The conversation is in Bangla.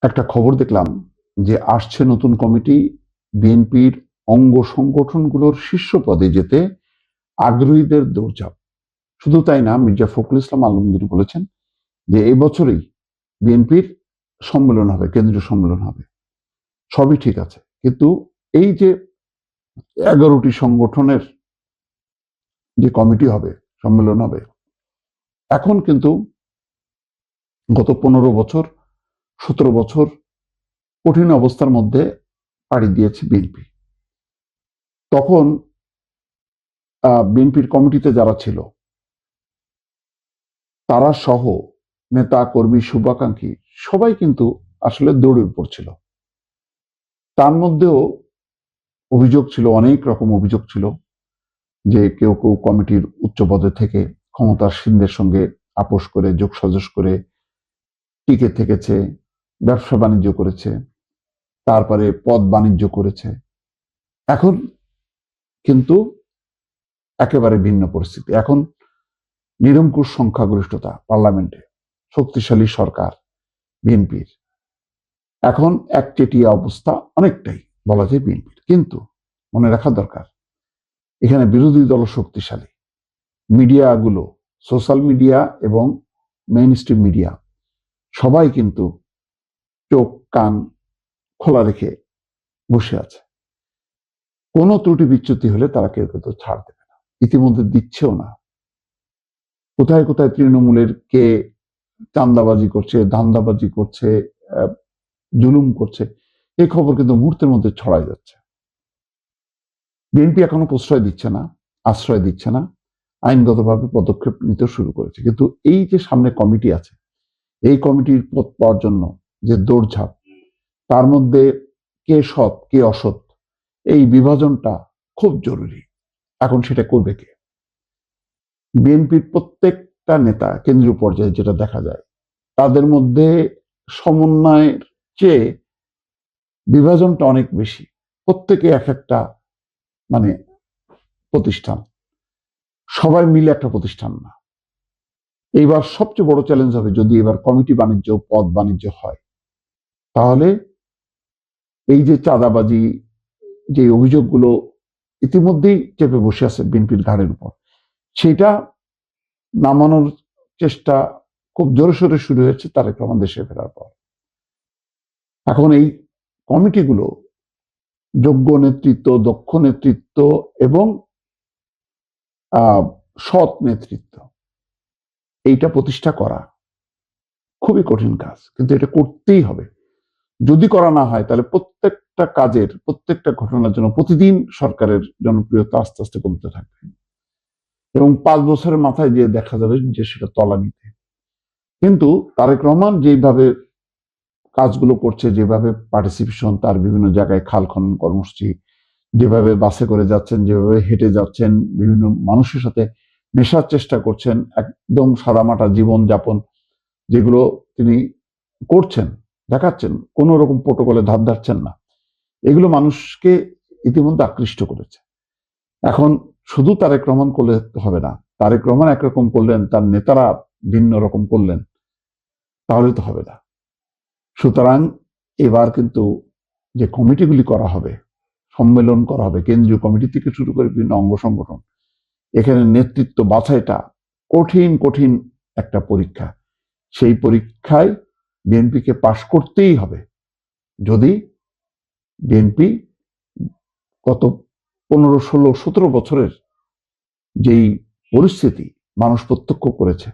একটা খবর দেখলাম যে আসছে নতুন কমিটি। বিএনপির অঙ্গ সংগঠনগুলোর শীর্ষ পদে যেতে আগ্রহীদের দৌড়ঝাঁপ। শুধু তাই না, মির্জা ফখরুল ইসলাম আলমগীর বলেছেন যে এই বছরই বিএনপির সম্মেলন হবে, কেন্দ্রীয় সম্মেলন হবে। সবই ঠিক আছে, কিন্তু এই যে 11টি সংগঠনের যে কমিটি হবে, সম্মেলন হবে, এখন কিন্তু গত 15 বছর 17 বছর কঠিন অবস্থার মধ্যে পাড়ি দিয়েছে বিএনপি। তখন বিএনপির কমিটিতে যারা ছিল তারা সহ নেতা কর্মী শুভাকাঙ্ক্ষী সবাই কিন্তু আসলে দৌড়ে পড়ছিল। তার মধ্যেও অভিযোগ ছিল, অনেক রকম অভিযোগ ছিল যে কেউ কেউ কমিটির উচ্চ পদে থেকে ক্ষমতাসীনদের সঙ্গে আপোষ করে যোগসাজশ করে টিকে থেকেছে, ব্যবসা বাণিজ্য করেছে, তারপরে পদ বাণিজ্য করেছে। এখন কিন্তু একেবারে ভিন্ন পরিস্থিতি। এখন নিরঙ্কুশ সংখ্যাগরিষ্ঠতা পার্লামেন্টে, শক্তিশালী সরকার বিএনপির। এখন একচেটিয়া অবস্থা অনেকটাই বলা যায় বিএনপির। কিন্তু মনে রাখা দরকার, এখানে বিরোধী দল শক্তিশালী, মিডিয়াগুলো, সোশ্যাল মিডিয়া এবং মেইন স্ট্রিম মিডিয়া সবাই কিন্তু চোখ কান খোলা রেখে বসে আছে। কোনো ত্রুটি বিচ্যুতি হলে তারা কেউ কিন্তু ছাড় দেবে না, ইতিমধ্যে দিচ্ছেও না। কোথায় কোথায় তৃণমূলের কে চান্দাবাজি করছে, ধান্দাবাজি করছে, জুলুম করছে, এই খবর কিন্তু মুহূর্তের মধ্যে ছড়ায় যাচ্ছে। বিএনপি এখনো প্রশ্রয় দিচ্ছে না, আশ্রয় দিচ্ছে না, আইনগতভাবে পদক্ষেপ নিতে শুরু করেছে। কিন্তু এই যে সামনে কমিটি আছে, এই কমিটির পদ পাওয়ার জন্য যে দৌড়ঝাঁপ, তার মধ্যে কে সৎ কে অসৎ, এই বিভাজনটা খুব জরুরি। এখন সেটা করবে কে? বিএনপির প্রত্যেকটা নেতা কেন্দ্রীয় পর্যায়ে যেটা দেখা যায়, তাদের মধ্যে সমন্বয়ের চেয়ে বিভাজনটা অনেক বেশি। প্রত্যেকে এক একটা মানে প্রতিষ্ঠান, সবাই মিলে একটা প্রতিষ্ঠান না। এইবার সবচেয়ে বড় চ্যালেঞ্জ হবে যদি এবার কমিটি বাণিজ্য, পদ বাণিজ্য হয়, তাহলে এই যে চাঁদাবাজি, যে অভিযোগগুলো ইতিমধ্যেই চেপে বসে আছে বিএনপির ঘাড়ের উপর, সেটা নামানোর চেষ্টা খুব জোরে সোরে শুরু হয়েছে তারেক রহমান দেশে ফেরার পর। এখন এই কমিটিগুলো যোগ্য নেতৃত্ব, দক্ষ নেতৃত্ব এবং সৎ নেতৃত্ব, এইটা প্রতিষ্ঠা করা খুবই কঠিন কাজ, কিন্তু এটা করতেই হবে। যদি করা না হয় তাহলে প্রত্যেকটা কাজের, প্রত্যেকটা ঘটনার জন্য প্রতিদিন সরকারের জনপ্রিয়তা আস্তে আস্তে কমতে থাকবে এবং 5 বছরের মাথায় যে দেখা যাবে যে সেটা তলানিতে। কিন্তু তারেক রহমান যেভাবে কাজগুলো করছে, যেভাবে পার্টিসিপেশন, তার বিভিন্ন জায়গায় খাল খনন কর্মসূচি, যেভাবে বাসে করে যাচ্ছেন, যেভাবে হেঁটে যাচ্ছেন, বিভিন্ন মানুষের সাথে মেশার চেষ্টা করছেন, একদম সাদামাটা জীবন যাপন যেগুলো তিনি করছেন, দেখাচ্ছেন, কোন রকম প্রোটোকলে ধার ধারছেন না, এগুলো মানুষকে ইতিমধ্যে আকৃষ্ট করেছে। এখন শুধু তারেক রহমান করলে হবে না, তারেক রহমান একরকম করলেন, তার নেতারা ভিন্ন রকম করলেন, তাহলে তো হবে না। সুতরাং এবার কিন্তু যে কমিটিগুলি করা হবে, সম্মেলন করা হবে, কেন্দ্রীয় কমিটি থেকে শুরু করে বিভিন্ন অঙ্গ সংগঠন, এখানে নেতৃত্ব বাছাইটা কঠিন কঠিন একটা পরীক্ষা। সেই পরীক্ষায় বিএনপিকে পাশ করতেই হবে যদি বিএনপি গত 15, 16, 17 বছরের যেই পরিস্থিতি মানুষ প্রত্যক্ষ করেছে